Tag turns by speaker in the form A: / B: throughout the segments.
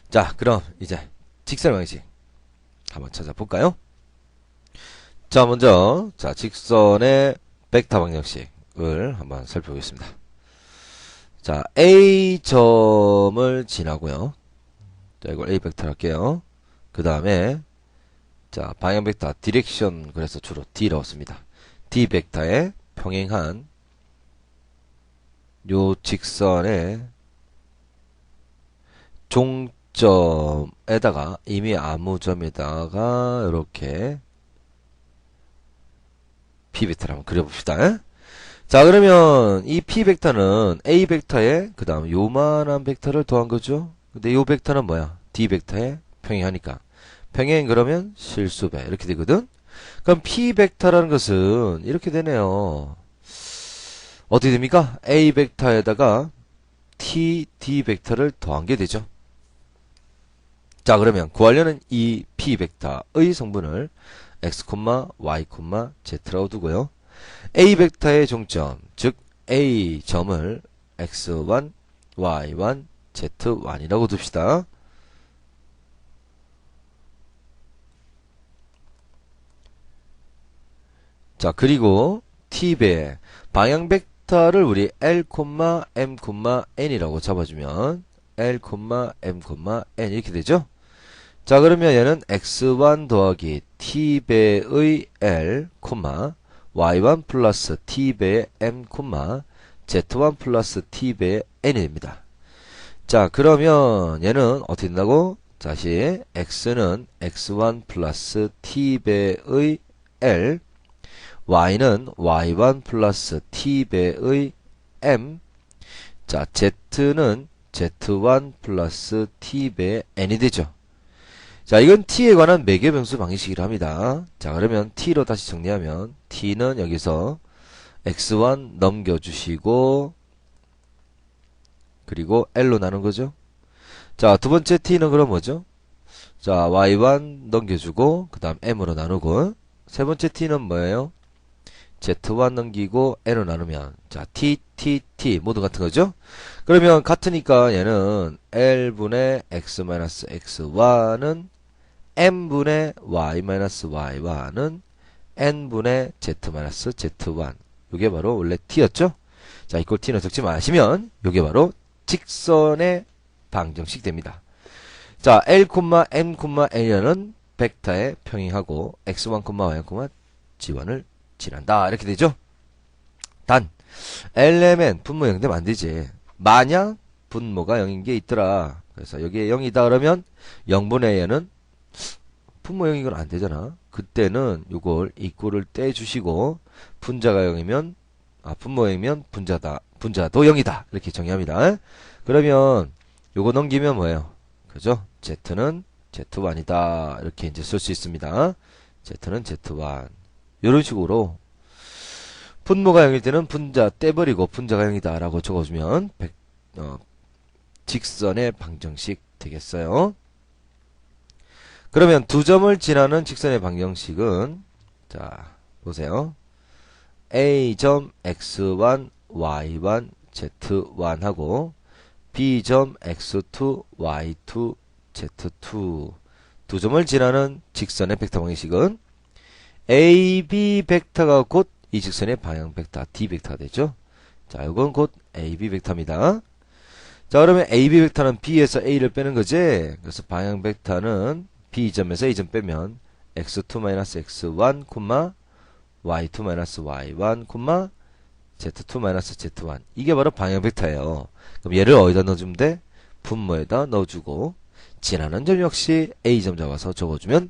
A: 자, 그럼 이제 직선 방식 한번 찾아볼까요? 자, 먼저 자 직선의 벡터 방정식을 한번 살펴보겠습니다. 자, A점을 지나고요. 자, 이걸 A 벡터로 할게요. 그 다음에 자, 방향 벡터 디렉션, 그래서 주로 D라고 씁니다. D 벡터에 평행한 요 직선의 종점에다가 이미 아무 점에다가 이렇게 P 벡터를 한번 그려봅시다. 자, 그러면 이 P 벡터는 A 벡터에 그 다음 요만한 벡터를 더한 거죠. 근데 요 벡터는 뭐야? D 벡터에 평행하니까 평행, 그러면 실수배 이렇게 되거든. 그럼 P 벡터라는 것은 이렇게 되네요. 어떻게 됩니까? A 벡터에다가 T, D 벡터를 더한 게 되죠. 자, 그러면 구하려는 이 P 벡터의 성분을 x, y, z라고 두고요. A 벡터의 종점, 즉 A 점을 x1, y1, z1이라고 둡시다. 자, 그리고 t배의 방향 벡터를 우리 l, m, n이라고 잡아주면 l, m, n 이렇게 되죠. 자, 그러면 얘는 x1 더하기 t배의 l, y1 플러스 t배의 m, z1 플러스 t배의 n이 됩니다. 자, 그러면 얘는 어떻게 된다고? 다시 x는 x1 플러스 t배의 l, y는 y1 플러스 t배의 m, 자, z는 z1 플러스 t배의 n이 되죠. 자, 이건 t에 관한 매개변수 방식이라 합니다. 자, 그러면 t로 다시 정리하면 t는 여기서 x1 넘겨주시고 그리고 l로 나눈 거죠. 자, 두 번째 t는 그럼 뭐죠? 자, y1 넘겨주고 그 다음 m으로 나누고, 세 번째 t는 뭐예요? z1 넘기고 n으로 나누면, 자, t 모두 같은 거죠? 그러면 같으니까 얘는 l분의 x-x1은 m분의 y-y1은 n분의 z-z1. 요게 바로 원래 t였죠? 자, 이꼴 t는 적지 마시면 요게 바로 직선의 방정식 됩니다. 자, l, m, n이라는 벡터에 평행하고 x1, y1, g1을 지난다. 이렇게 되죠? 단 LMN 분모 0 되면 안 되지. 만약 분모가 0인 게 있더라. 그래서 여기에 0이다 그러면 0분의 얘는 분모 0인 건 안 되잖아. 그때는 요걸 이꼴을 떼주시고 분자가 0이면 분모 0이면 분자도 0이다. 이렇게 정의합니다. 그러면 요거 넘기면 뭐예요? 그죠? Z는 Z1이다. 이렇게 이제 쓸 수 있습니다. Z는 Z1. 이런 식으로 분모가 0일 때는 분자 떼버리고 분자가 0이다 라고 적어주면 직선의 방정식 되겠어요. 그러면 두 점을 지나는 직선의 방정식은, 자, 보세요. A점 x1, y1, z1 하고 B점 x2, y2, z2. 두 점을 지나는 직선의 벡터 방정식은 AB 벡터가 곧 이 직선의 방향 벡터 D 벡터가 되죠. 자, 이건 곧 AB 벡터입니다. 자, 그러면 AB 벡터는 B에서 A를 빼는 거지. 그래서 방향 벡터는 B점에서 A점 빼면 x2-x1, y2-y1, z2-z1. 이게 바로 방향 벡터예요. 그럼 얘를 어디다 넣어주면 돼? 분모에다 넣어주고 지나는 점 역시 A점 잡아서 적어주면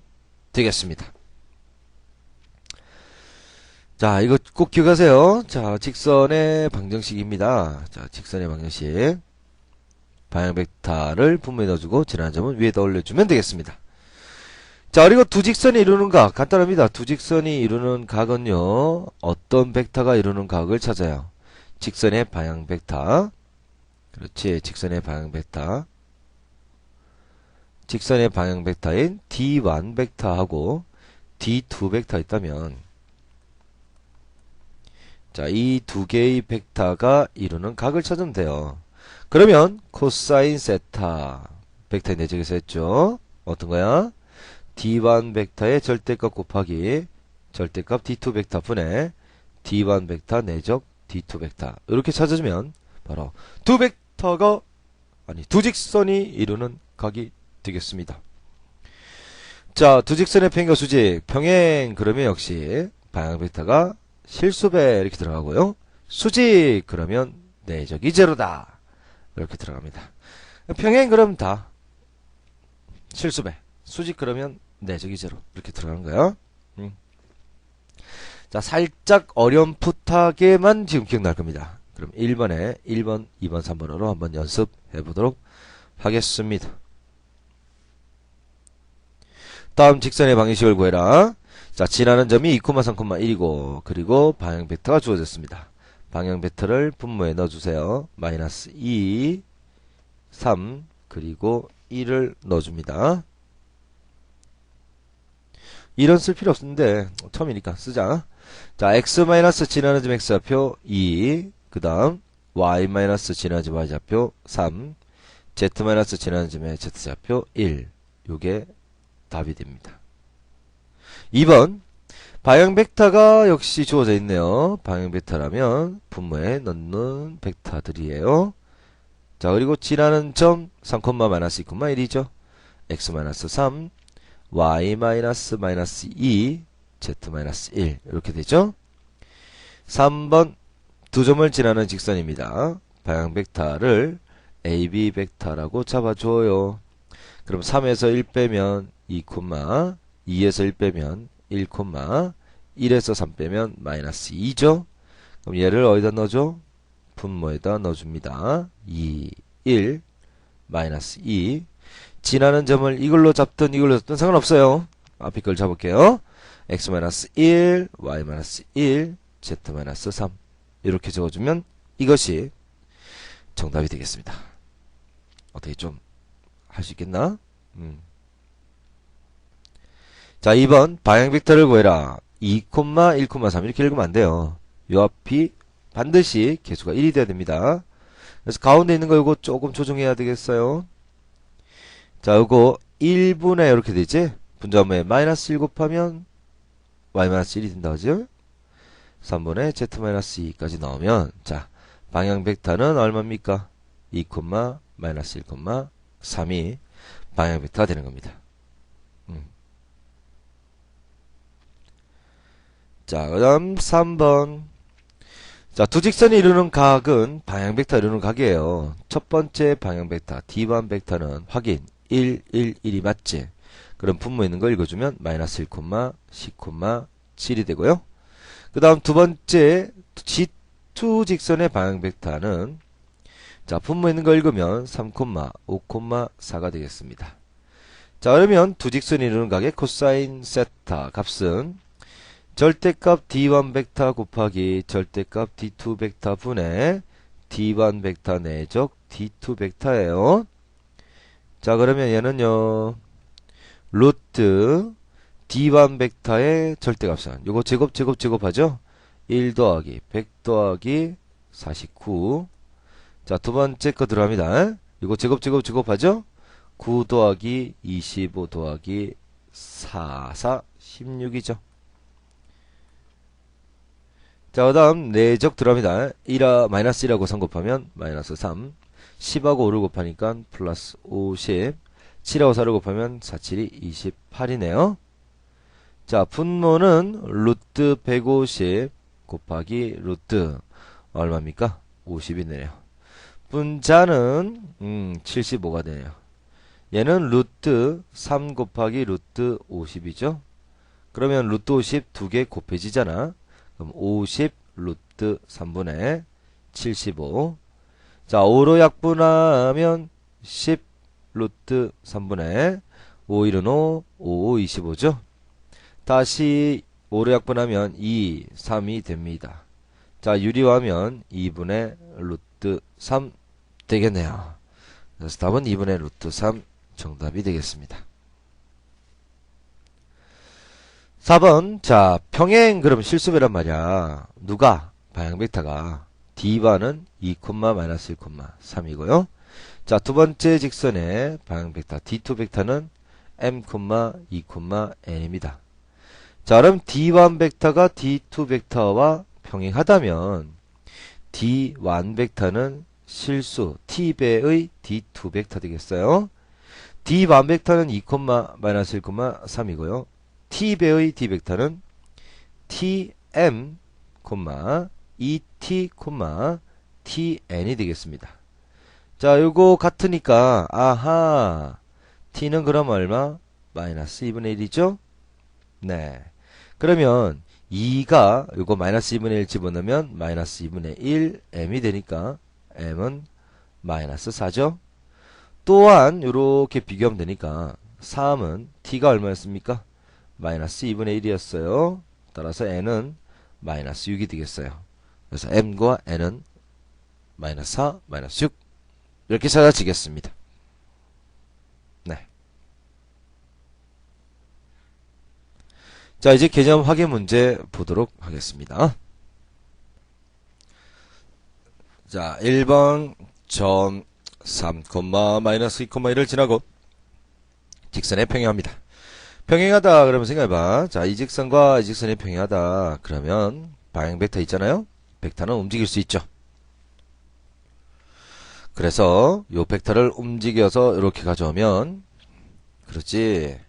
A: 되겠습니다. 자, 이거 꼭 기억하세요. 자, 직선의 방정식입니다. 자, 직선의 방정식. 방향 벡터를 분모에 넣어주고 지나는 점은 위에다 올려주면 되겠습니다. 자, 그리고 두 직선이 이루는 각. 간단합니다. 두 직선이 이루는 각은요, 어떤 벡터가 이루는 각을 찾아요. 직선의 방향 벡터. 그렇지. 직선의 방향 벡터. 직선의 방향 벡터인 D1 벡터하고 D2 벡터 있다면, 자, 이 두 개의 벡터가 이루는 각을 찾으면 돼요. 그러면 코사인 세타 벡터의 내적에서 했죠. 어떤 거야? D1 벡터의 절대값 곱하기 절대값 D2 벡터 분의 D1 벡터 내적 D2 벡터. 이렇게 찾아주면 바로 두 벡터가 아니 두 직선이 이루는 각이 되겠습니다. 자, 두 직선의 평행과 수직, 평행 그러면 역시 방향 벡터가 실수배 이렇게 들어가고요. 수직 그러면 내적이 제로다 이렇게 들어갑니다. 평행 그러면 다 실수배, 수직 그러면 내적이 제로 이렇게 들어가는 거야. 자, 살짝 어렴풋하게만 지금 기억날 겁니다. 그럼 1번에 1번, 2번, 3번으로 한번 연습해 보도록 하겠습니다. 다음 직선의 방정식을 구해라. 자, 지나는 점이 2, 3,1이고 그리고 방향 벡터가 주어졌습니다. 방향 벡터를 분모에 넣어주세요. 마이너스 2, 3, 그리고 1을 넣어줍니다. 1은 쓸 필요 없는데 처음이니까 쓰자. 자, x 마이너스 지나는 점 x좌표 2, 그 다음 y 마이너스 지나는 점 y좌표 3, z 마이너스 지나는 점의 z좌표 1. 요게 답이 됩니다. 2번 방향 벡터가 역시 주어져 있네요. 방향 벡터라면 분모에 넣는 벡터들이에요. 자, 그리고 지나는 점 3, 마이너스 2, 1이죠. x 마이너스 3, y 마이너스 2, z 마이너스 1 이렇게 되죠. 3번 두 점을 지나는 직선입니다. 방향 벡터를 AB 벡터라고 잡아줘요. 그럼 3에서 1 빼면 2, 2에서 1 빼면 1, 1에서 3 빼면 마이너스 2죠. 그럼 얘를 어디다 넣어줘? 분모에다 넣어줍니다. 2, 1, 마이너스 2. 지나는 점을 이걸로 잡든 이걸로 잡든 상관없어요. 앞에 걸 잡을게요. x-1, y-1, z-3 이렇게 적어주면 이것이 정답이 되겠습니다. 어떻게 좀 할 수 있겠나? 자, 2번 방향 벡터를 구해라. 2, 1, 3 이렇게 읽으면 안 돼요. 요 앞이 반드시 개수가 1이 돼야 됩니다. 그래서 가운데 있는 거 이거 조금 조정해야 되겠어요. 자, 요거 1분의 이렇게 되지? 분자분모에 마이너스 1 곱하면 y-1이 된다 그죠? 3분의 z-2까지 나오면 자, 방향 벡터는 얼마입니까? 2, 마이너스 1, 3이 방향 벡터가 되는 겁니다. 자, 그 다음 3번. 자, 두 직선이 이루는 각은 방향 벡터 이루는 각이에요. 첫 번째 방향 벡터 D1 벡터는 확인 1, 1, 1이 맞지? 그럼 분모 있는 거 읽어주면 마이너스 1, 10, 7이 되고요. 그 다음 두 번째 G2 직선의 방향 벡터는 자, 분모 있는 거 읽으면 3, 5, 4가 되겠습니다. 자, 그러면 두 직선이 이루는 각의 코사인 세타 값은 절대값 D1 벡터 곱하기 절대값 D2 벡터 분의 D1 벡터 내적 D2 벡터예요. 자, 그러면 얘는요. 루트 D1 벡터의 절대값은 요거 제곱하죠? 1 더하기 100 더하기 49. 자, 두 번째 거 들어갑니다. 이거 제곱하죠? 9 더하기 25 더하기 4, 16이죠. 자, 그 다음 내적 들어갑니다. 1하 마이너스 1하고 3 곱하면 마이너스 3, 10하고 5를 곱하니까 플러스 50, 7하고 4를 곱하면 4, 7이 28이네요. 자, 분모는 루트 150 곱하기 루트 얼마입니까? 50이네요. 분자는 75가 되네요. 얘는 루트 3 곱하기 루트 50이죠. 그러면 루트 50 두 개 곱해지잖아. 그럼 50 루트 3분의 75. 자, 5로 약분하면 10 루트 3분의 5, 1은 5, 5, 25죠. 다시 5로 약분하면 2, 3이 됩니다. 자, 유리화하면 2분의 루트 3 되겠네요. 그래서 답은 2분의 루트 3 정답이 되겠습니다. 4번. 자, 평행 그럼 실수배란 말이야. 누가? 방향 벡터가 D1은 2, 마이너스 1, 3이고요. 자, 두 번째 직선의 방향 벡터 D2 벡터는 m, 2, n입니다. 자, 그럼 D1 벡터가 D2 벡터와 평행하다면 D1 벡터는 실수 T배의 D2 벡터 되겠어요. D1 벡터는 2, 마이너스 1, 3이고요. T배의 D 벡터는 Tm, 2t, tn이 되겠습니다. 자, 요거 같으니까 아하, t는 그럼 얼마? 마이너스 2분의 1이죠? 네. 그러면 2가 요거 마이너스 2분의 1 집어넣으면 마이너스 2분의 1 m이 되니까 m은 마이너스 4죠? 또한 요렇게 비교하면 되니까 3은 t가 얼마였습니까? 마이너스 2분의 1이었어요. 따라서 n은 마이너스 6이 되겠어요. 그래서 m과 n은 마이너스 4, 마이너스 6 이렇게 찾아지겠습니다. 네. 자, 이제 개념 확인 문제 보도록 하겠습니다. 자, 1번 점 3, 마이너스 2, 1을 지나고 직선에 평행합니다. 평행하다 그러면 생각해봐. 자, 이 직선과 이 직선이 평행하다 그러면 방향 벡터 있잖아요. 벡터는 움직일 수 있죠. 그래서 요 벡터를 움직여서 이렇게 가져오면 그렇지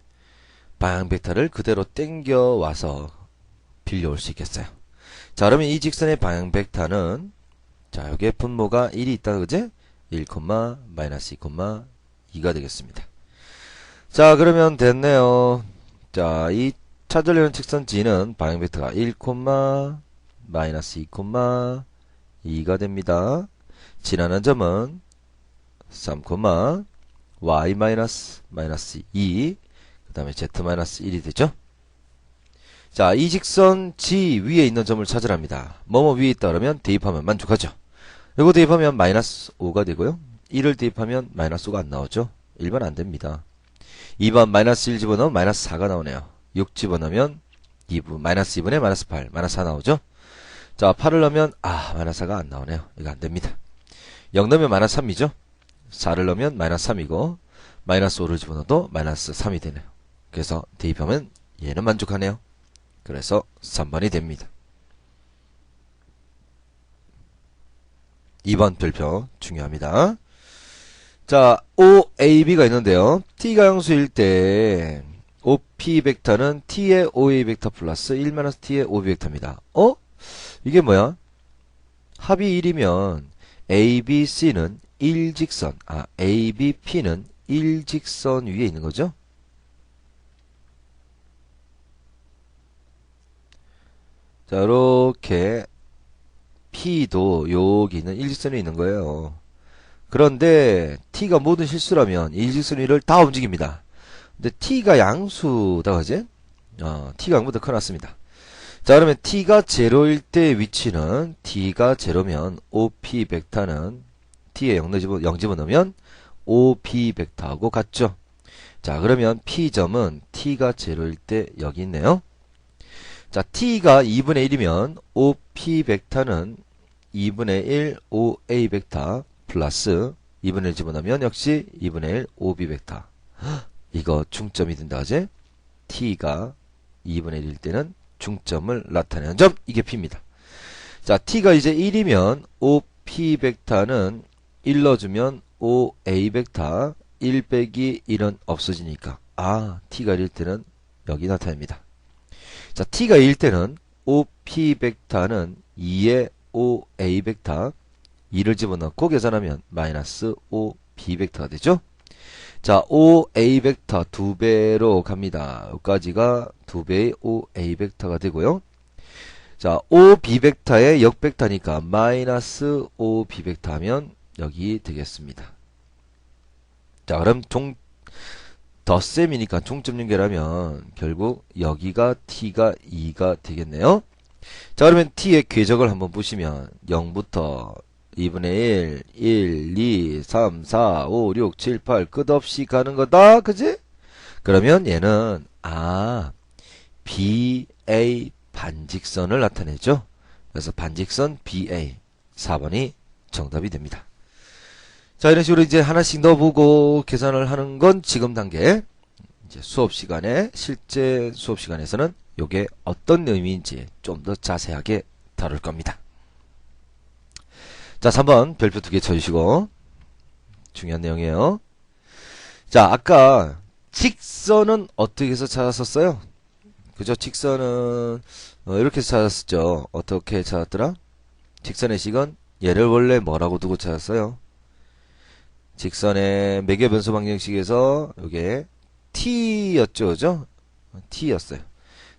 A: 방향 벡터를 그대로 땡겨와서 빌려올 수 있겠어요. 자, 그러면 이 직선의 방향 벡터는 자, 여기에 분모가 1이 있다 그지? 1, 마이너스 2, 2가 되겠습니다. 자, 그러면 됐네요. 자, 이 찾으려는 직선 G는 방향 벡터가 1, 마이너스 2, 2가 됩니다. 지나는 점은 3, y 마이너스 2, 그 다음에 z 마이너스 1이 되죠. 자, 이 직선 G 위에 있는 점을 찾으랍니다. 뭐뭐 위에 있다 그러면 대입하면 만족하죠. 이거 대입하면 마이너스 5가 되고요. 1을 대입하면 마이너스 5가 안 나오죠. 1번 안 됩니다. 2번 마이너스 1 집어넣으면 마이너스 4가 나오네요. 6 집어넣으면 2분, 마이너스 2분의 마이너스 8, 마이너스 4 나오죠. 자, 8을 넣으면 마이너스 4가 안 나오네요. 이거 안 됩니다. 0 넣으면 마이너스 3이죠. 4를 넣으면 마이너스 3이고 마이너스 5를 집어넣어도 마이너스 3이 되네요. 그래서 대입하면 얘는 만족하네요. 그래서 3번이 됩니다. 2번 별표 중요합니다. 자, OAB가 있는데요. T가 양수일 때 OP 벡터는 T의 OA 벡터 플러스 1-T의 OB 벡터입니다. 이게 뭐야? 합이 1이면 ABC는 일직선, ABP는 일직선 위에 있는 거죠? 자, 이렇게 P도 여기는 일직선 위에 있는 거예요. 그런데 T가 모든 실수라면 일직선 위를 다 움직입니다. 근데 T가 양수다, 그지? T가 0보다 커놨습니다. 자, 그러면 T가 제로일 때 위치는 T가 제로면 OP 벡터는 T에 0 집어넣으면 OB 벡터하고 같죠? 자, 그러면 P점은 T가 제로일 때 여기 있네요. 자, T가 2분의 1이면 OP 벡터는 2분의 1 OA 벡터 플러스 2분의 1 집어넣으면 역시 2분의 1 OB 벡터. 이거 중점이 된다, 그지? T가 2분의 1일 때는 중점을 나타내는 점, 이게 P입니다. 자, T가 이제 1이면 OP 벡터는 1 넣어주면 OA 벡터 1 빼기 1은 없어지니까 T가 1일 때는 여기 나타납니다. 자, T가 2일 때는 OP 벡터는 2의 OA 벡터 2를 집어넣고 계산하면 마이너스 OB 벡터가 되죠. 자, OA 벡터 2배로 갑니다. 여기까지가 2배의 OA 벡터가 되고요. 자, OB 벡터의 역벡터니까 마이너스 OB 벡터 하면 여기 되겠습니다. 자, 그럼 덧셈이니까 종점 연결하면 결국 여기가 T가 2가 되겠네요. 자, 그러면 T의 궤적을 한번 보시면 0부터 2분의 1, 1, 2, 3, 4, 5, 6, 7, 8 끝없이 가는 거다. 그지? 그러면 얘는 BA 반직선을 나타내죠. 그래서 반직선 BA 4번이 정답이 됩니다. 자, 이런 식으로 이제 하나씩 넣어보고 계산을 하는 건 지금 단계. 이제 수업 시간에, 실제 수업 시간에서는 요게 어떤 의미인지 좀 더 자세하게 다룰 겁니다. 자, 3번 별표 2개 쳐주시고. 중요한 내용이에요. 자, 아까 직선은 어떻게 해서 찾았었어요? 그죠? 직선은 이렇게 해서 찾았었죠. 어떻게 찾았더라? 직선의 식은 얘를 원래 뭐라고 두고 찾았어요? 직선의 매개 변수 방정식에서 이게 t였죠, 그죠? t였어요.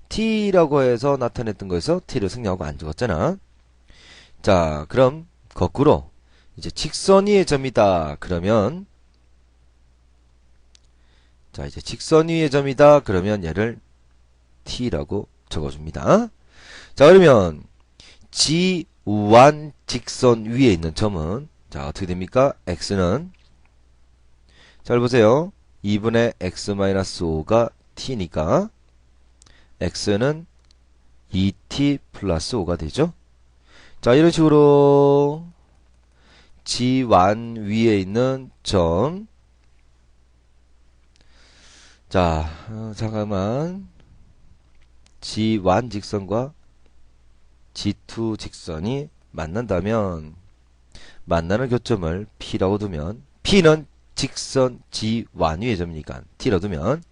A: t라고 해서 나타냈던 거에서 t를 승리하고 안 적었잖아. 자, 그럼 거꾸로 이제 직선 위의 점이다. 그러면 자, 이제 직선 위의 점이다. 그러면 얘를 t라고 적어줍니다. 자, 그러면 G1 직선 위에 있는 점은 자, 어떻게 됩니까? x는 잘 보세요. 2분의 x-5가 t니까 x는 2t 플러스 5가 되죠. 자, 이런 식으로 G1 위에 있는 점. 자, 잠깐만. G1 직선과 G2 직선이 만난다면 만나는 교점을 P라고 두면 P는 직선 G1 위의 점이니까 T라고 두면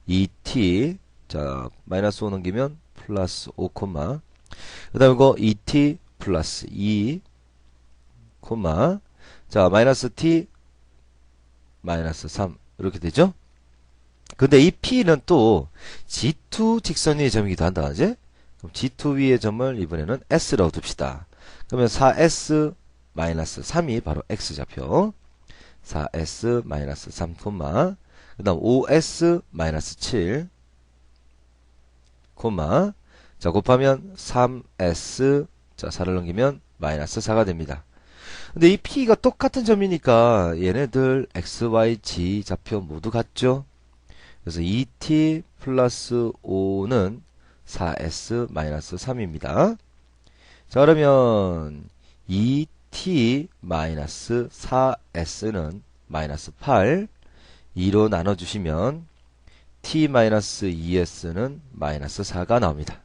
A: 2T 자 마이너스 5 넘기면 플러스 5, 그 다음에 이거 2T 플러스 2, 자 마이너스 T 마이너스 3 이렇게 되죠. 근데 이 P는 또 G2 직선 위의 점이기도 한다. 이제 그럼 G2 위의 점을 이번에는 S라고 둡시다. 그러면 4S 마이너스 3이 바로 X좌표. 4S 마이너스 3, 그 다음 5S 마이너스 7, 자 곱하면 3S 자 4를 넘기면 마이너스 4가 됩니다. 근데 이 P가 똑같은 점이니까 얘네들 XY, Z 좌표 모두 같죠? 그래서 2t 플러스 5는 4s 마이너스 3입니다. 자, 그러면 2t 마이너스 4s는 마이너스 8, 2로 나눠주시면 t 마이너스 2s는 마이너스 4가 나옵니다.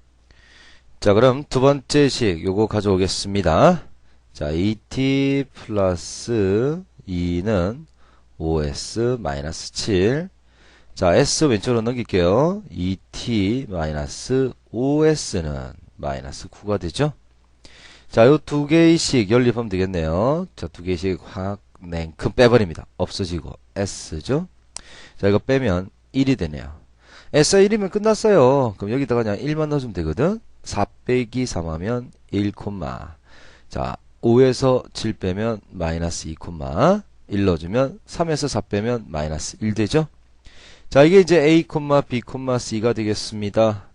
A: 자, 그럼 두 번째 식 요거 가져오겠습니다. 자, 2t 플러스 2는 5s 마이너스 7. 자, S 왼쪽으로 넘길게요. 2t 마이너스 5s는 마이너스 9가 되죠. 자, 요 두 개의 식 연립하면 되겠네요. 자, 두 개의 식 확 냉큼 빼버립니다. 없어지고 S죠. 자, 이거 빼면 1이 되네요. S 1이면 끝났어요. 그럼 여기다가 그냥 1만 넣어주면 되거든. 4 빼기 3 하면 1, 자, 5에서 7 빼면 마이너스 2, 1 넣어주면 3에서 4 빼면 마이너스 1 되죠. 자, 이게 이제 A, B, C가 되겠습니다.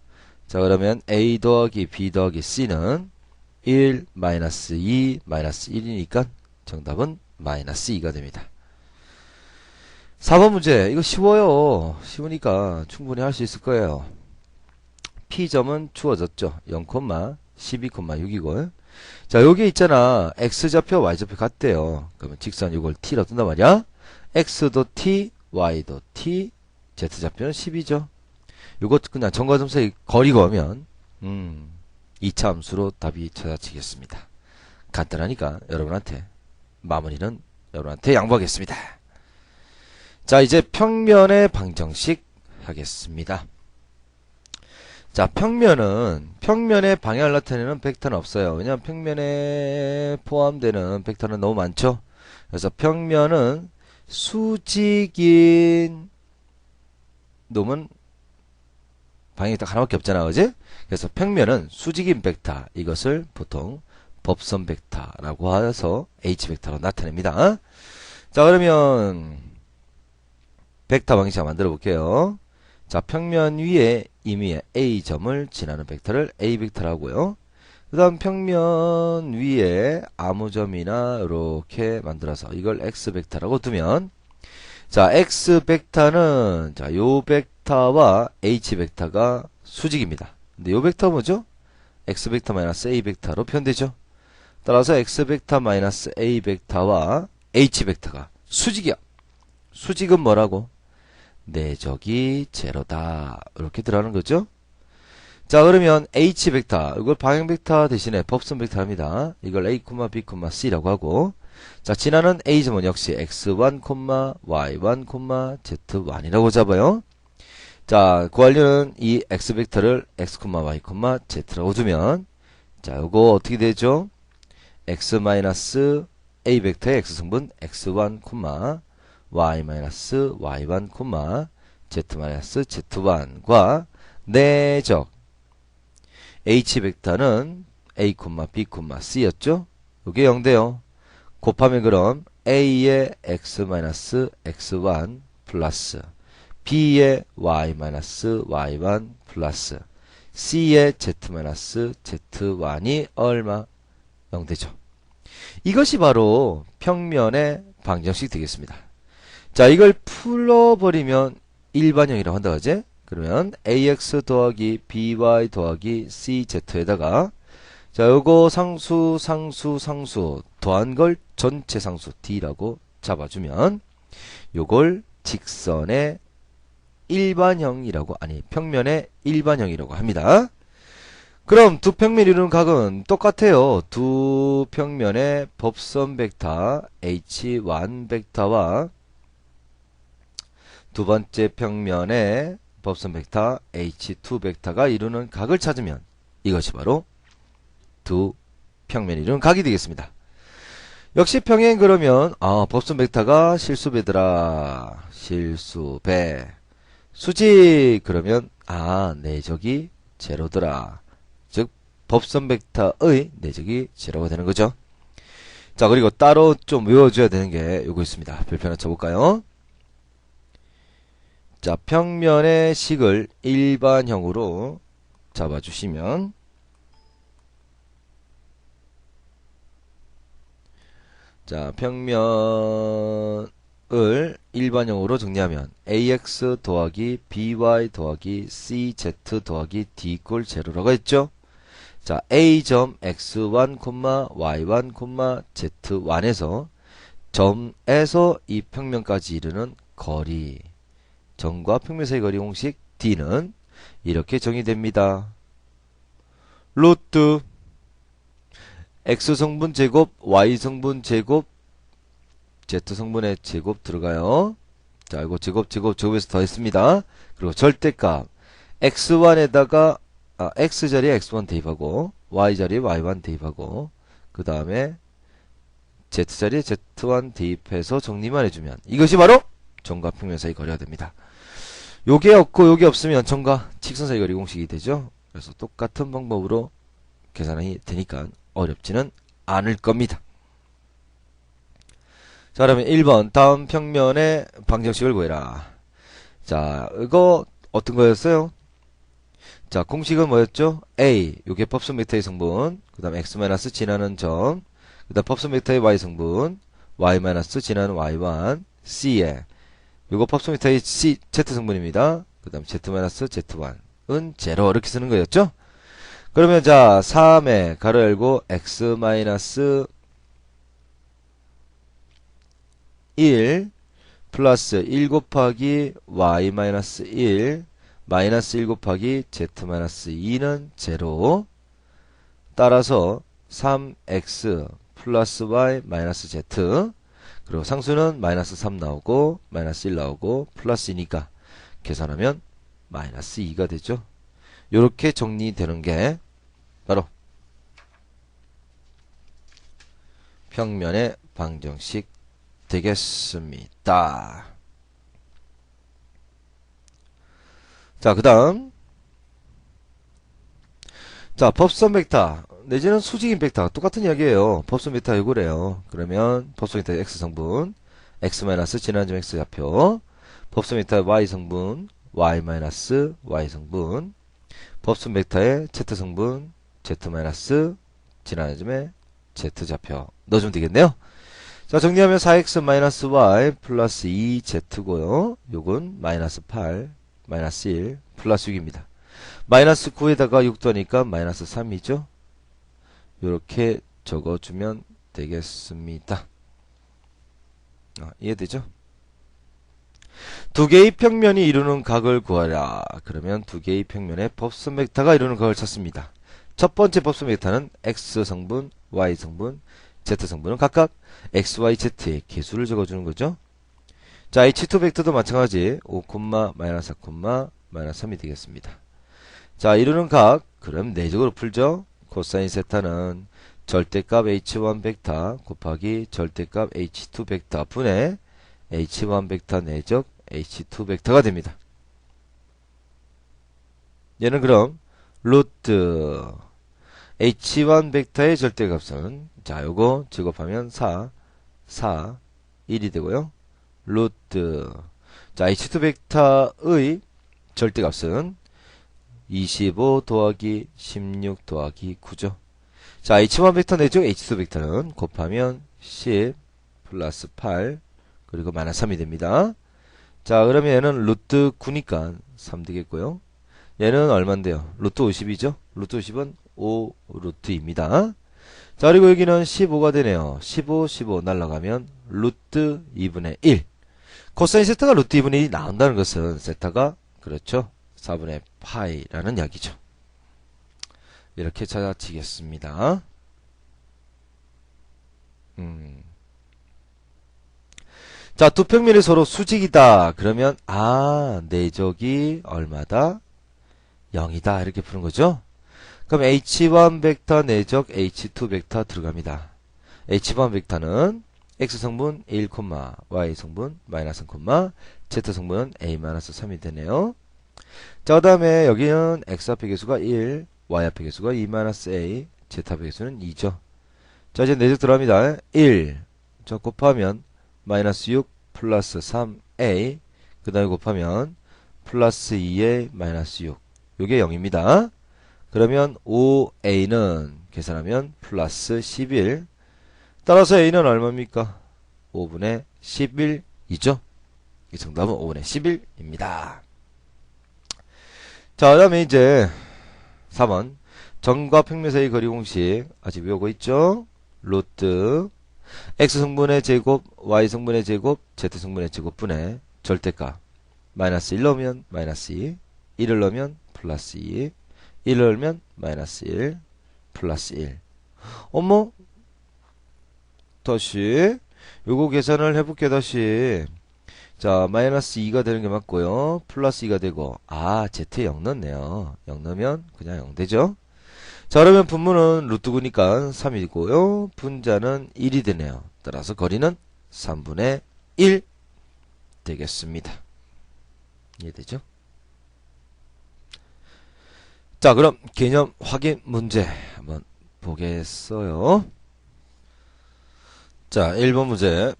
A: 자, 그러면 A 더하기 B 더하기 C는 1, 마이너스 2, 마이너스 1이니까 정답은 마이너스 2가 됩니다. 4번 문제. 이거 쉬워요. 쉬우니까 충분히 할 수 있을 거예요. P점은 주어졌죠. 0, 12,6이고. 자, 여기 있잖아. X좌표, Y좌표 같대요. 그러면 직선 이걸 T라고 둔단 말이야. X도 T, Y도 T, Z좌표는 10이죠. 요것 그냥 점과점수의 거리 거면 2차 함수로 답이 찾아지겠습니다. 간단하니까 여러분한테 마무리는 여러분한테 양보하겠습니다. 자, 이제 평면의 방정식 하겠습니다. 자, 평면의 방향을 나타내는 벡터는 없어요. 왜냐하면 평면에 포함되는 벡터는 너무 많죠. 그래서 평면은 수직인 놈은 방향이 딱 하나밖에 없잖아, 그지? 그래서 평면은 수직인 벡터, 이것을 보통 법선 벡터라고 해서 H벡터로 나타냅니다. 자, 그러면 벡터 방식 만들어 볼게요. 자, 평면 위에 이미 A점을 지나는 벡터를 A벡터라고요. 그 다음 평면 위에 아무 점이나 이렇게 만들어서 이걸 X벡터라고 두면 자, X벡터는 자, 요 벡터와 H벡터가 수직입니다. 근데 요 벡터 뭐죠? X벡터 마이너스 A벡터로 표현되죠. 따라서 X벡터 마이너스 A벡터와 H벡터가 수직이야. 수직은 뭐라고? 내적이 제로다. 이렇게 들어가는 거죠. 자, 그러면 H 벡터, 이걸 방향 벡터 대신에 법선 벡터 합니다. 이걸 A, B, C라고 하고, 자, 지나는 A점은 역시 X1, Y1, Z1이라고 잡아요. 자, 구하려는 이 X 벡터를 X, Y, Z라고 두면, 자, 요거 어떻게 되죠? X A 벡터의 X 성분 X1, Y Y1, Z Z1과 내적 H 벡터는 A, B, C였죠? 이게 0대요. 곱하면 그럼 A의 X X1 플러스 B의 Y Y1 플러스 C의 Z Z1이 얼마? 0대죠. 이것이 바로 평면의 방정식 되겠습니다. 자, 이걸 풀어버리면 일반형이라고 한다 그지? 그러면 ax 더하기 by 더하기 cz에다가 자, 요거 상수 더한 걸 전체 상수 d라고 잡아주면 요걸 직선의 일반형이라고, 아니 평면의 일반형이라고 합니다. 그럼 두 평면이 이루는 각은 똑같아요. 두 평면의 법선 벡터 h1 벡터와 두 번째 평면의 법선 벡터 h2 벡터가 이루는 각을 찾으면 이것이 바로 두 평면이 이루는 각이 되겠습니다. 역시 평행 그러면 법선 벡터가 실수배더라. 실수배. 수직 그러면 내적이 제로더라. 즉 법선 벡터의 내적이 제로가 되는 거죠. 자, 그리고 따로 좀 외워줘야 되는 게 요거 있습니다. 별표 하나 쳐볼까요? 자, 평면의 식을 일반형으로 잡아주시면 자, 평면을 일반형으로 정리하면 ax 더하기 by 더하기 cz 더하기 d 이퀄 제로라고 했죠. 자, a점 x1, y1, z1에서 점에서 이 평면까지 이르는 거리, 점과 평면 사이 거리 공식 d는 이렇게 정의됩니다. 루트 x성분 제곱, y성분 제곱, z성분의 제곱 들어가요. 자, 이거 제곱에서 더했습니다. 그리고 절대값 x1에다가 x자리에 x1 대입하고 y자리에 y1 대입하고 그 다음에 z자리에 z1 대입해서 정리만 해주면 이것이 바로 점과 평면 사이 거리가 됩니다. 요게 없고 요게 없으면 점과 직선 사이 거리 공식이 되죠. 그래서 똑같은 방법으로 계산이 되니까 어렵지는 않을 겁니다. 자, 그러면 1번 다음 평면의 방정식을 구해라. 자, 이거 어떤 거였어요? 자, 공식은 뭐였죠? A, 요게 법선 벡터의 성분, 그 다음 x 마이너스 지나는 점, 그 다음 법선 벡터의 y 성분, y 마이너스 지나는 y1, C에 요거 법선 벡터의 Z 성분입니다. 그 다음 z 마이너스 z1은 제로 이렇게 쓰는 거였죠? 그러면 자, 3에 가로 열고 x 마이너스 1 플러스 1 곱하기 y 마이너스 1 마이너스 1 곱하기 z 마이너스 2는 제로. 따라서 3x 플러스 y 마이너스 z, 그리고 상수는 마이너스 3 나오고 마이너스 1 나오고 플러스 2니까 계산하면 마이너스 2가 되죠. 요렇게 정리되는 게 바로 평면의 방정식 되겠습니다. 자, 그 다음 자, 법선 벡터 내지는 수직인 벡터 똑같은 이야기예요. 법선 벡터 이거래요. 그러면 법선 벡터의 x성분 x 마이너스 지나는 점 x 좌표, 법선 벡터의 y성분 y 마이너스 y성분, 법선 벡터의 z성분 z 마이너스 지나는 점의 z 좌표 넣어주면 되겠네요. 자, 정리하면 4x 마이너스 y 플러스 2z고요. 요건 마이너스 8 마이너스 1 플러스 6입니다. 마이너스 9에다가 6 더니까 마이너스 3이죠. 요렇게 적어주면 되겠습니다. 이해되죠? 두 개의 평면이 이루는 각을 구하라. 그러면 두 개의 평면의 법선 벡터가 이루는 각을 찾습니다. 첫 번째 법선 벡터는 x성분, y성분, z성분은 각각 x, y, z의 개수를 적어주는 거죠. 자, h2 벡터도 마찬가지 5, 마이너스 4, 마이너스 3이 되겠습니다. 자, 이루는 각, 그럼 내적으로 풀죠. 코사인 세타는 절대값 h1 벡터 곱하기 절대값 h2 벡터 분의 h1 벡터 내적 h2 벡터가 됩니다. 얘는 그럼 루트 h1 벡터의 절대값은 자, 요거 제곱하면 4, 1이 되고요. 루트 자, h2 벡터의 절대값은 25 더하기 16 더하기 9죠. 자, h1 벡터 내적 h2 벡터는 곱하면 10 플러스 8 그리고 마이너스 3이 됩니다. 자, 그러면 얘는 루트 9니까 3 되겠고요. 얘는 얼만데요? 루트 50이죠? 루트 50은 5 루트입니다. 자, 그리고 여기는 15가 되네요. 15 날라가면 루트 2분의 1. 코사인 세타가 루트 2분의 1이 나온다는 것은 세타가 그렇죠? 4분의 파이라는 이야기죠. 이렇게 찾아지겠습니다. 자, 두 평면이 서로 수직이다. 그러면 내적이 얼마다? 0이다. 이렇게 푸는 거죠. 그럼 h1 벡터 내적 h2 벡터 들어갑니다. h1 벡터는 x성분 1, y성분 마이너스 3, z성분은 a-3이 되네요. 자, 그 다음에 여기는 x 앞의 개수가 1, y 앞의 개수가 2-a, z 앞의 개수는 2죠. 자, 이제 내적 들어갑니다. 1, 자, 곱하면 마이너스 6 플러스 3a, 그 다음에 곱하면 플러스 2에 마이너스 6. 요게 0입니다. 그러면 5a는 계산하면 플러스 11. 따라서 a는 얼마입니까? 5분의 11이죠. 이 정답은 5분의 11입니다. 자, 그 다음에 이제 4번 점과 평면 사이 거리 공식 아직 외우고 있죠? 루트 x성분의 제곱, y성분의 제곱, z성분의 제곱분의 절대값 마이너스 1 넣으면 마이너스 2, 1을 넣으면 플러스 2, 1을 넣으면 마이너스 1, 플러스 1. 어머? 다시 요거 계산을 해볼게요. 다시 자, 마이너스 2가 되는 게 맞고요. 플러스 2가 되고 z에 0 넣네요. 0 넣으면 그냥 0 되죠. 자, 그러면 분모는 루트 9니까 3이고요. 분자는 1이 되네요. 따라서 거리는 3분의 1 되겠습니다. 이해되죠? 자, 그럼 개념 확인 문제 한번 보겠어요. 자, 1번 문제.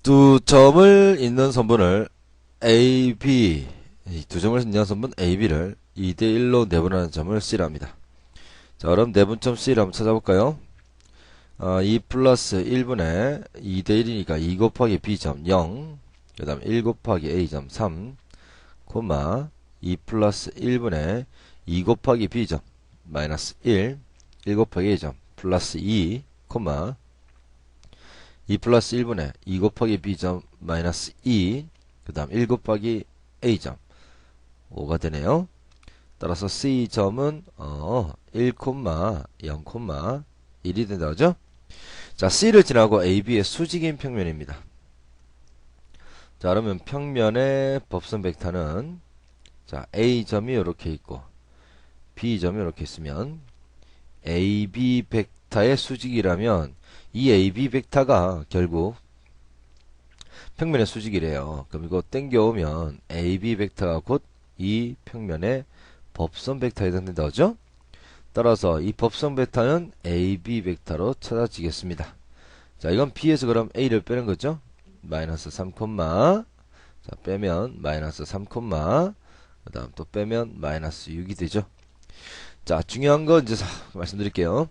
A: 두 점을 잇는 선분을 AB, 두 점을 잇는 선분 AB를 2대1로 내분하는 점을 C랍니다. 자, 그럼 내분점 C를 한번 찾아볼까요? 2 플러스 1분의 2대1이니까 2 곱하기 B점 0, 그 다음 1 곱하기 A점 3, 2 플러스 1분의 2 곱하기 B점 마이너스 1, 1 곱하기 A점 플러스 2, 2 플러스 1분의 2 곱하기 B점 마이너스 2, 그 다음 1 곱하기 A점 5가 되네요. 따라서 C점은 1, 0, 1이 된다 그죠? 자, C를 지나고 AB의 수직인 평면입니다. 자, 그러면 평면의 법선 벡터는 자, A점이 이렇게 있고 B점이 이렇게 있으면 AB 벡터의 수직이라면 이 AB 벡터가 결국 평면의 수직이래요. 그럼 이거 땡겨오면 AB 벡터가 곧 이 평면의 법선 벡터에 해당된다 그죠? 따라서 이 법선 벡터는 AB 벡터로 찾아지겠습니다. 자, 이건 B에서 그럼 A를 빼는 거죠? 마이너스 3, 자, 빼면 마이너스 3, 그 다음 또 빼면 마이너스 6이 되죠. 자, 중요한 건 이제 말씀드릴게요.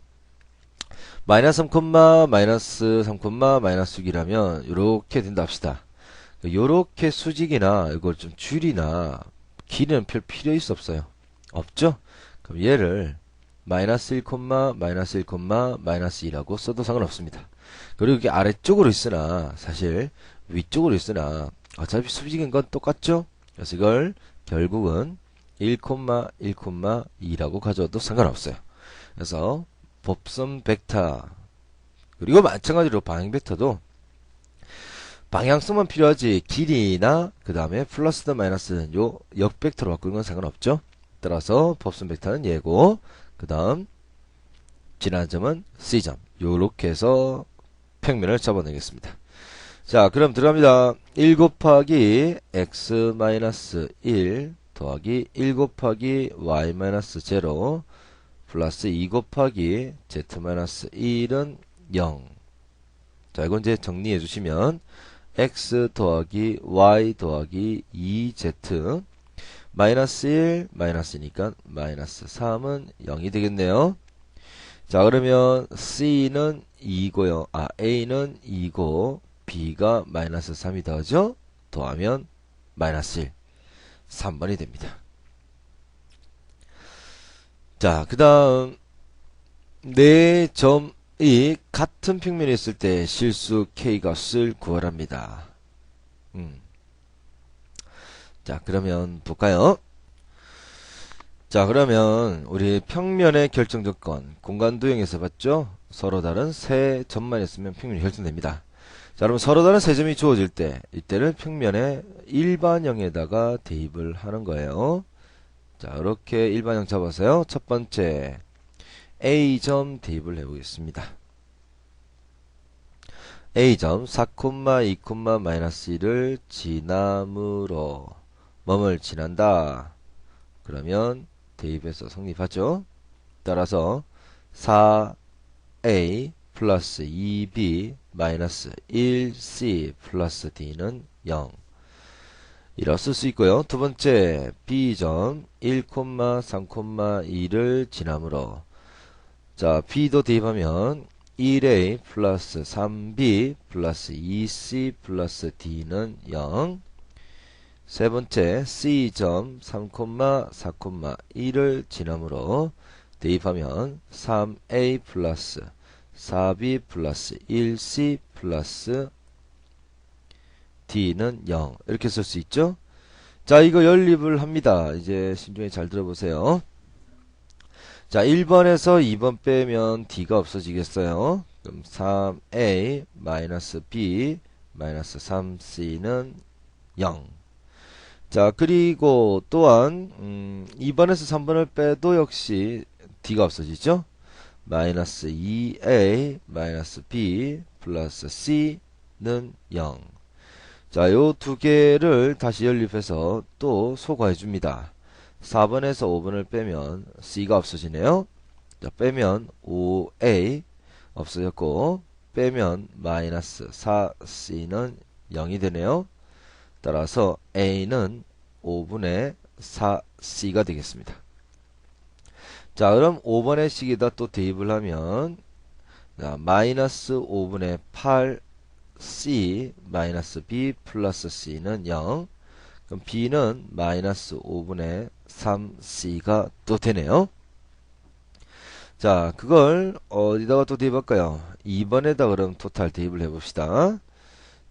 A: 마이너스 3, 마이너스 3, 마이너스 6이라면 요렇게 된다 합시다. 요렇게 수직이나 이걸 좀 줄이나 길이는 별 필요 있어 없어요? 없죠? 그럼 얘를 마이너스 1, 마이너스 1, 마이너스 2라고 써도 상관없습니다. 그리고 이게 아래쪽으로 있으나 사실 위쪽으로 있으나 어차피 수직인 건 똑같죠? 그래서 이걸 결국은 1, 1, 2라고 가져도 상관없어요. 그래서 법선 벡터 그리고 마찬가지로 방향 벡터도 방향성만 필요하지 길이나 그 다음에 플러스든 마이너스든 요 역벡터로 바꾸는 건 상관없죠. 따라서 법선 벡터는 얘고 그 다음 지나는 점은 C점 요렇게 해서 평면을 잡아내겠습니다. 자 그럼 들어갑니다. 1 곱하기 x 마이너스 1 더하기 1 곱하기 y 마이너스 0 플러스 2 곱하기 z 마이너스 1은 0. 자 이건 이제 정리해 주시면 x 더하기 y 더하기 2z 마이너스 1 마이너스니까 마이너스 3은 0이 되겠네요. 자 그러면 C는 2고요. A는 2고 B가 마이너스 3이 더하죠? 더하면 마이너스 1 3번이 됩니다. 자 그 다음 네 점이 같은 평면에 있을 때 실수 K값을 구하랍니다. 자 그러면 볼까요? 자 그러면 우리 평면의 결정조건 공간도형에서 봤죠? 서로 다른 세 점만 있으면 평면이 결정됩니다. 자 그럼 서로 다른 세 점이 주어질 때 이때를 평면의 일반형에다가 대입을 하는 거예요. 자 이렇게 일반형 잡아서요. 첫 번째 A점 대입을 해보겠습니다. A점 4, 2, 마이너스 1을 지남으로 뭐를 지난다. 그러면 대입해서 성립하죠. 따라서 4A 플러스 2B 마이너스 1C 플러스 D는 0 이라 쓸 수 있고요. 두 번째 B점 1, 3, 2를 지남으로 자 B도 대입하면 1A 플러스 3B 플러스 2C 플러스 D는 0 세 번째 C점 3, 4, 1을 지남으로 대입하면 3A 플러스 4B 플러스 1C 플러스 D는 0 이렇게 쓸 수 있죠. 자 이거 연립을 합니다. 이제 신중히 잘 들어보세요. 자 1번에서 2번 빼면 D가 없어지겠어요. 그럼 3A 마이너스 B 마이너스 3C는 0 자 그리고 또한 2번에서 3번을 빼도 역시 D가 없어지죠. 마이너스 2A 마이너스 B 플러스 C는 0 자 요 두 개를 다시 연립해서 또 소거해 줍니다. 4번에서 5번을 빼면 C가 없어지네요. 자 빼면 5A 없어졌고 빼면 마이너스 4C는 0이 되네요. 따라서 A는 5분의 4C가 되겠습니다. 자 그럼 5번의 식에다 또 대입을 하면 자, 마이너스 5분의 8C 마이너스 B 플러스 C는 0 그럼 B는 마이너스 5분의 3C가 또 되네요. 자 그걸 어디다가 또 대입할까요? 2번에다 그럼 토탈 대입을 해봅시다.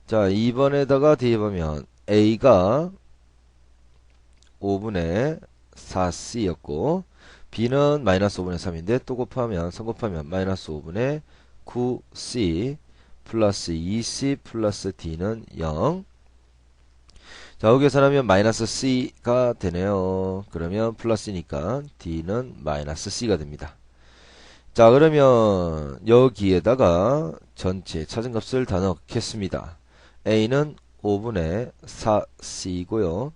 A: 자 2번에다가 대입하면 A가 5분의 4C였고 B는 마이너스 5분의 3인데 또 곱하면 3 곱하면 마이너스 5분의 9C 플러스 2C 플러스 D는 0 자 여기 계산하면 마이너스 C가 되네요. 그러면 플러스니까 D는 마이너스 C가 됩니다. 자 그러면 여기에다가 전체 찾은 값을 다 넣겠습니다. A는 5분의 4C고요.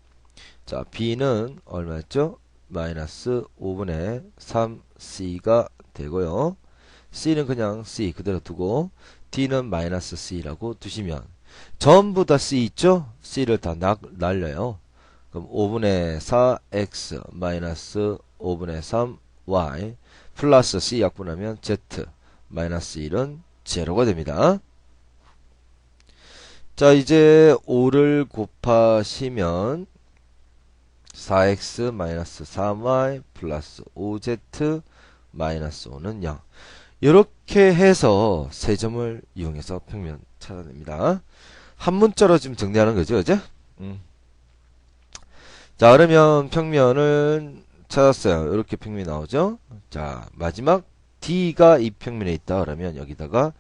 A: 자 B는 얼마였죠? 마이너스 5분의 3C가 되고요. C는 그냥 C 그대로 두고 D는 마이너스 C라고 두시면 전부 다 C 있죠? C를 다 날려요. 그럼 5분의 4X 마이너스 5분의 3Y 플러스 C 약분하면 Z 마이너스 1은 제로가 됩니다. 자 이제 5를 곱하시면 4x 마이너스 3y 플러스 5z 마이너스 5는 0. 이렇게 해서 세 점을 이용해서 평면 찾아냅니다. 한 문자로 지금 정리하는 거죠, 그죠? 자, 그러면 평면을 찾았어요. 이렇게 평면이 나오죠? 자, 마지막 D가 이 평면에 있다. 그러면 여기다가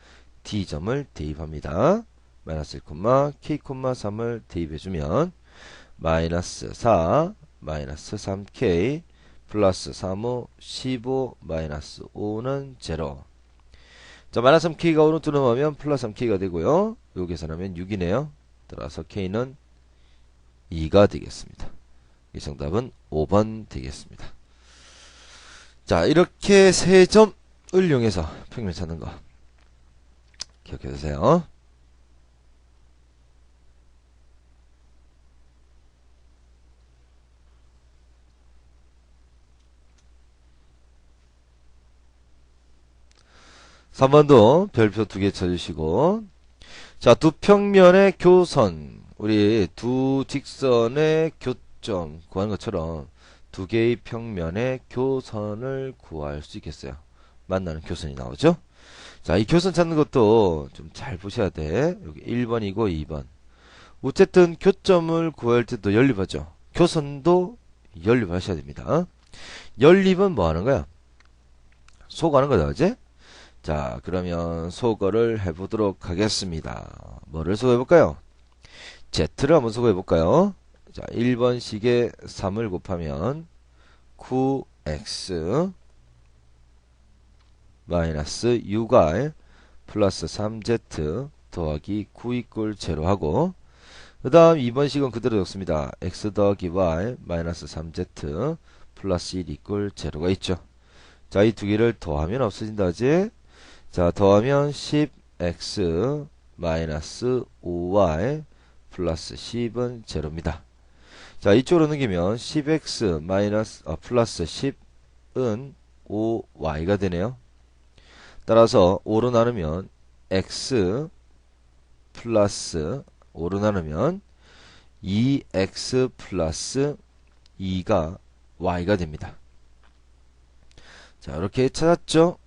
A: D점을 대입합니다. 마이너스 1, K, 3을 대입해주면 마이너스 4, 마이너스 3K, 플러스 3호, 15, 마이너스 5는 0. 자, 마이너스 3K가 5로 들어가면 플러스 3K가 되고요. 요 계산하면 6이네요. 따라서 K는 2가 되겠습니다. 이 정답은 5번 되겠습니다. 자, 이렇게 세 점을 이용해서 평면 찾는 거 기억해 두세요. 삼 번도 별표 2개 쳐주시고, 자, 두 평면의 교선, 우리 두 직선의 교점 구하는 것처럼 두 개의 평면의 교선을 구할 수 있겠어요. 만나는 교선이 나오죠? 자, 이 교선 찾는 것도 좀 잘 보셔야 돼. 여기 1번이고 2번. 어쨌든 교점을 구할 때도 연립하죠. 교선도 연립하셔야 됩니다. 연립은 뭐 하는 거야? 소거하는 거다, 그지? 자, 그러면 소거를 해보도록 하겠습니다. 뭐를 소거해볼까요? Z를 한번 소거해볼까요? 자, 1번식에 3을 곱하면 9x 마이너스 6r 플러스 3z 더하기 9 이꼴 0 하고, 그 다음 2번식은 그대로 적습니다. x 더하기 y 마이너스 3z 플러스 1 이꼴 0가 있죠. 자, 이 두 개를 더하면 없어진다, 그지? 자, 더하면 10x 마이너스 5y 플러스 10은 0입니다. 자, 이쪽으로 넘기면 10x 마이너스 플러스 10은 5y가 되네요. 따라서 5로 나누면 x 플러스 5로 나누면 2x 플러스 2가 y가 됩니다. 자, 이렇게 찾았죠?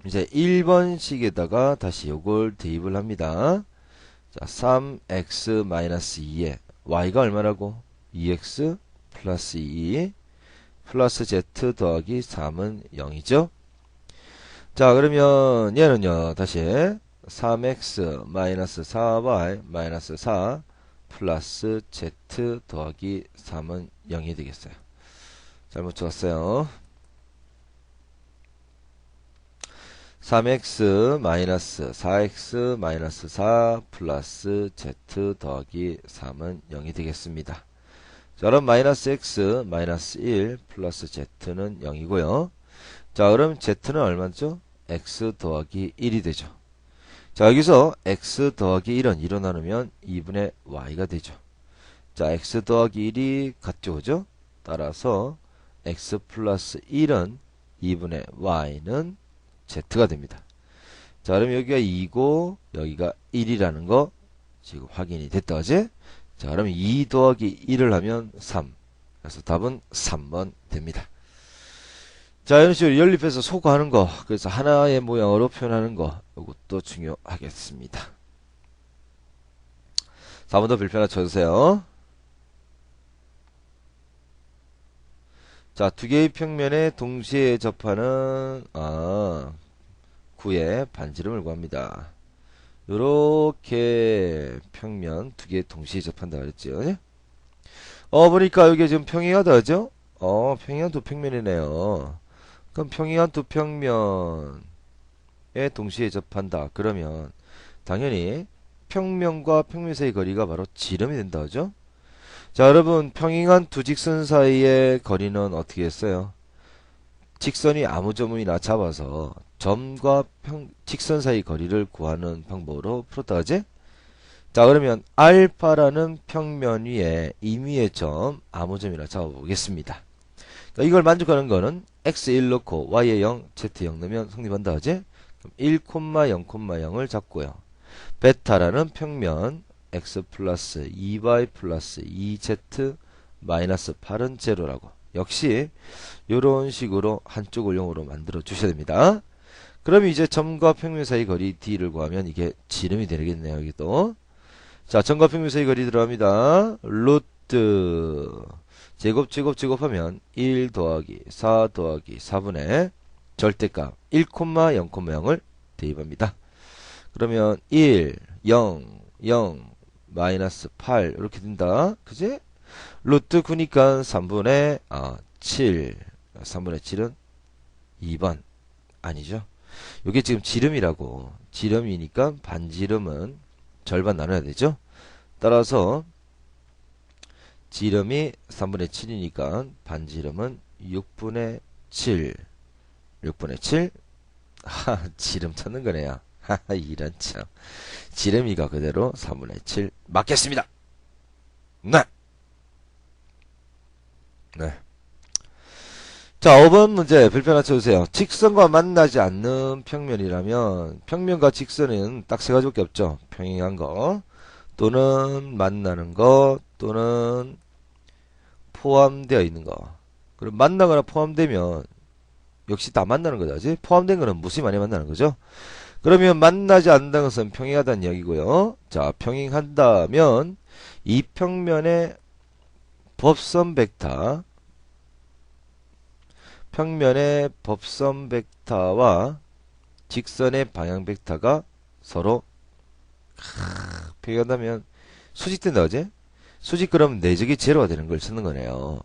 A: 이제 1번식에다가 다시 요걸 대입을 합니다. 자, 3x 마이너스 2에 y가 얼마라고? 2x 플러스 2 플러스 z 더하기 3은 0이죠. 자, 그러면 얘는요, 다시 3x 마이너스 4y 마이너스 4 플러스 z 더하기 3은 0이 되겠어요. 잘못 적었어요. 3x 마이너스 4x 마이너스 4 플러스 z 더하기 3은 0이 되겠습니다. 자, 그럼 마이너스 x 마이너스 1 플러스 z는 0이고요. 자, 그럼 z는 얼마죠? x 더하기 1이 되죠. 자, 여기서 x 더하기 1은 2로 나누면 2분의 y가 되죠. 자, x 더하기 1이 같죠, 그죠? 따라서 x 플러스 1은 2분의 y는 z가 됩니다. 자, 그럼 여기가 2고 여기가 1이라는 거 지금 확인이 됐다, 그지? 자, 그럼 2 더하기 1을 하면 3. 그래서 답은 3번 됩니다. 자, 이런 식으로 연립해서 소거하는 거, 그래서 하나의 모양으로 표현하는 거, 이것도 중요하겠습니다. 4번도 별표 하나 쳐주세요. 자, 두 개의 평면에 동시에 접하는 9의 반지름을 구합니다. 요렇게 평면 두 개 동시에 접한다 그랬죠. 보니까 여기 지금 평행하다 그죠? 평행한 두 평면이네요. 그럼 평행한 두 평면에 동시에 접한다. 그러면 당연히 평면과 평면 사이 거리가 바로 지름이 된다 그죠? 자, 여러분, 평행한 두 직선 사이의 거리는 어떻게 했어요? 직선이 아무 점이나 잡아서 점과 직선 사이 거리를 구하는 방법으로 풀었다 그지? 자, 그러면 알파라는 평면 위에 임의의 점 아무 점이나 잡아보겠습니다. 그러니까 이걸 만족하는 거는 x1 넣고 y에 0, z 0 넣으면 성립한다 그지? 그럼 1, 0,0을 잡고요. 베타라는 평면 x 플러스 2y 플러스 2z 마이너스 8은 제로라고. 역시 요런 식으로 한쪽을 0으로 만들어 주셔야 됩니다. 그럼 이제 점과 평면 사이 거리 d를 구하면 이게 지름이 되겠네요. 여기도. 자, 점과 평면 사이 거리 들어갑니다. 루트 제곱 제곱하면 1 더하기 4 더하기 4분의 절대값 1,0,0을 대입합니다. 그러면 1, 0, 0, 마이너스 8 이렇게 된다. 그지? 루트 9니까 3분의 7. 3분의 7은 2번. 아니죠? 이게 지금 지름이라고. 지름이니까 반지름은 절반 나눠야 되죠? 따라서 지름이 3분의 7이니까 반지름은 6분의 7. 6분의 7. 지름 찾는 거네요. 이런 참. 지름이가 그대로 3분의 7 맞겠습니다. 네. 네. 자, 5번 문제 별표 하나 쳐주세요. 직선과 만나지 않는 평면이라면 평면과 직선은 딱 세 가지밖에 없죠. 평행한 거 또는 만나는 거 또는 포함되어 있는 거. 그럼 만나거나 포함되면 역시 다 만나는 거죠. 그지? 포함된 거는 무수히 많이 만나는 거죠. 그러면 만나지 않는다는 것은 평행하다는 이야기고요. 자, 평행한다면 이 평면의 법선 벡터 평면의 법선 벡터와 직선의 방향 벡터가 서로 평행한다면 수직된다 그지? 수직 그러면 내적이 제로가 되는 걸 쓰는 거네요.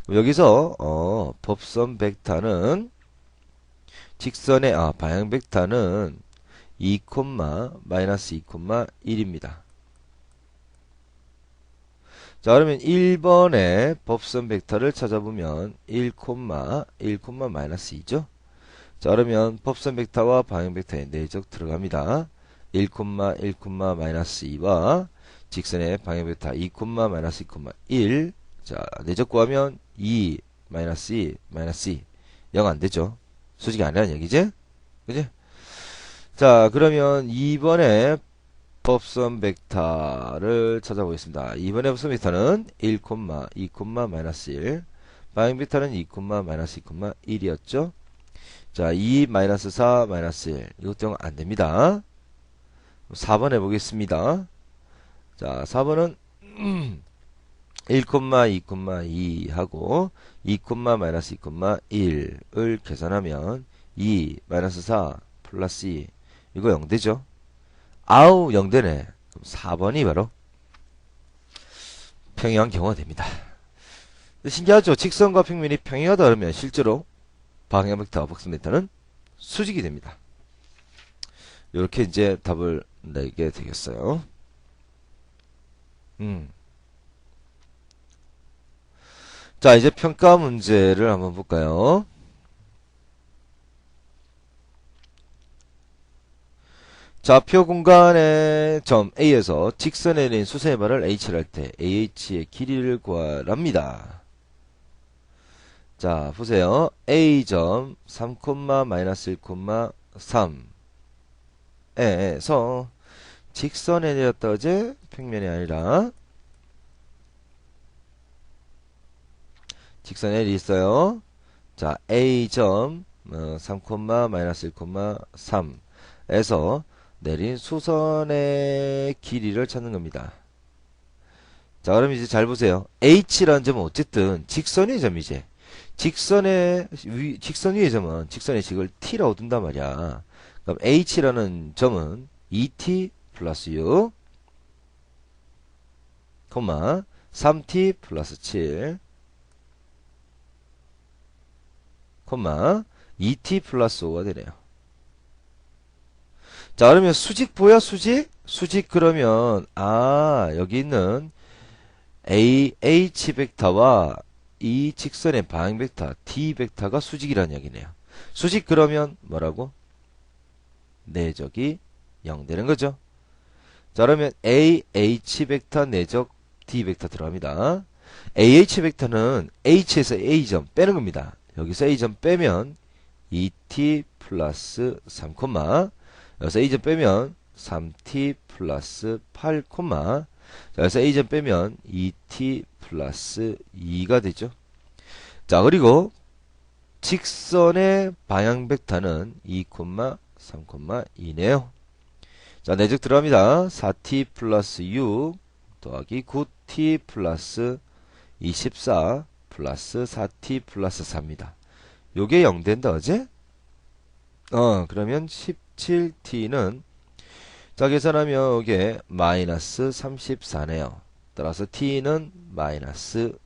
A: 그럼 여기서 법선 벡터는 직선의 방향 벡터는 2, 마이너스 2,1입니다. 자, 그러면 1번의 법선 벡터를 찾아보면 1, 마이너스 2죠. 자, 그러면 법선 벡터와 방향 벡터의 내적 들어갑니다. 1, 마이너스 2와 직선의 방향 벡터 2, 마이너스 2,1. 자, 내적 구하면 2, 마이너스 2, 마이너스 2. 0 안 되죠. 수직이 아니라는 얘기지? 그지? 자, 그러면 2번의 법선 벡터를 찾아보겠습니다. 2번의 법선 벡터는 1, 2, 마이너스 1. 방향 벡터는 2, 마이너스 2,1이었죠. 자, 2, 마이너스 4, 마이너스 1. 이것도 안 됩니다. 4번 해보겠습니다. 자, 4번은 1, 2, 2 하고 2, 마이너스 2,1을 계산하면 2, 마이너스 4, 플러스 2. 이거 0 되죠? 아우 0 되네. 그럼 4번이 바로 평행한 경우가 됩니다. 신기하죠? 직선과 평면이 평행하다 그러면 실제로 방향 벡터와 법선 벡터는 수직이 됩니다. 이렇게 이제 답을 내게 되겠어요. 자, 이제 평가 문제를 한번 볼까요? 좌표 공간의 점 A에서 직선에 내린 수선의 발을 H를 할 때 AH의 길이를 구하랍니다. 자, 보세요. A점 3, 마이너스 1,3에서 직선에 내렸다 어제 평면이 아니라 직선에 있어요. 자, A점 3, 마이너스 1,3에서 내린 수선의 길이를 찾는 겁니다. 자, 그럼 이제 잘 보세요. H라는 점은 어쨌든 직선의 점이지. 직선 위의 점은 직선의 식을 T라고 둔단 말이야. 그럼 H라는 점은 2T 플러스 6, 3T 플러스 7, 2T 플러스 5가 되네요. 자, 그러면 수직 보여? 수직? 수직 그러면 여기 있는 AH 벡터와 이 직선의 방향 벡터 D 벡터가 수직이라는 얘기네요. 수직 그러면 뭐라고? 내적이 0 되는 거죠. 자, 그러면 AH 벡터 내적 D 벡터 들어갑니다. AH 벡터는 H에서 A점 빼는 겁니다. 여기서 A점 빼면 2T 플러스 3, 여기서 A점 빼면 3T 플러스 8, 자, 여기서 A점 빼면 2T 플러스 2가 되죠. 자, 그리고 직선의 방향 벡터는 2, 3,2네요. 자, 내적 들어갑니다. 4t 플러스 6 더하기 9t 플러스 24 플러스 4t 플러스 4입니다. 요게 0 된다, 어제? 그러면 17t는 자, 계산하면 요게 마이너스 34네요. 따라서 t는 마이너스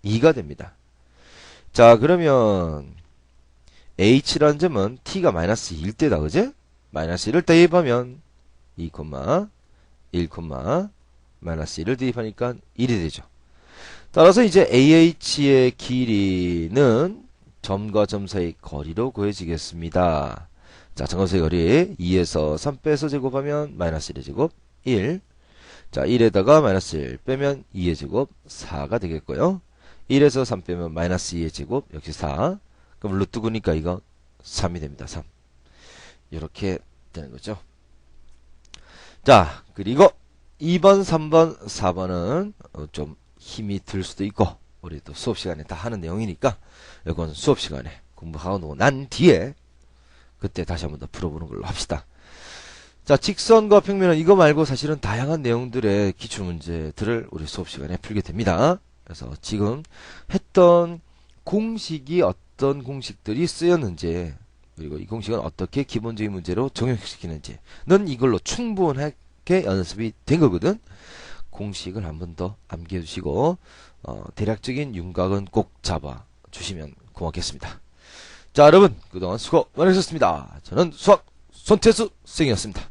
A: 2가 됩니다. 자, 그러면 h라는 점은 t가 마이너스 2일 때다, 그제? 마이너스 1을 대입하면 2, 1, 마이너스 1을 대입하니까 1이 되죠. 따라서 이제 AH의 길이는 점과 점 사이 거리로 구해지겠습니다. 자, 점과 사이 거리 2에서 3 빼서 제곱하면 마이너스 1의 제곱 1. 자, 1에다가 마이너스 1 빼면 2의 제곱 4가 되겠고요. 1에서 3 빼면 마이너스 2의 제곱 역시 4. 그럼 루트 9니까 이거 3이 됩니다. 3. 이렇게 되는 거죠. 자, 그리고 2번, 3번, 4번은 좀 힘이 들 수도 있고 우리 또 수업 시간에 다 하는 내용이니까 이건 수업 시간에 공부하고 난 뒤에 그때 다시 한번 더 풀어보는 걸로 합시다. 자, 직선과 평면은 이거 말고 사실은 다양한 내용들의 기출문제들을 우리 수업 시간에 풀게 됩니다. 그래서 지금 했던 공식이 어떤 공식들이 쓰였는지 그리고 이 공식은 어떻게 기본적인 문제로 적용시키는지는 이걸로 충분하게 연습이 된 거거든. 공식을 한번 더 암기해 주시고 대략적인 윤곽은 꼭 잡아 주시면 고맙겠습니다. 자, 여러분 그동안 수고 많으셨습니다. 저는 수학 손태수 선생님이었습니다.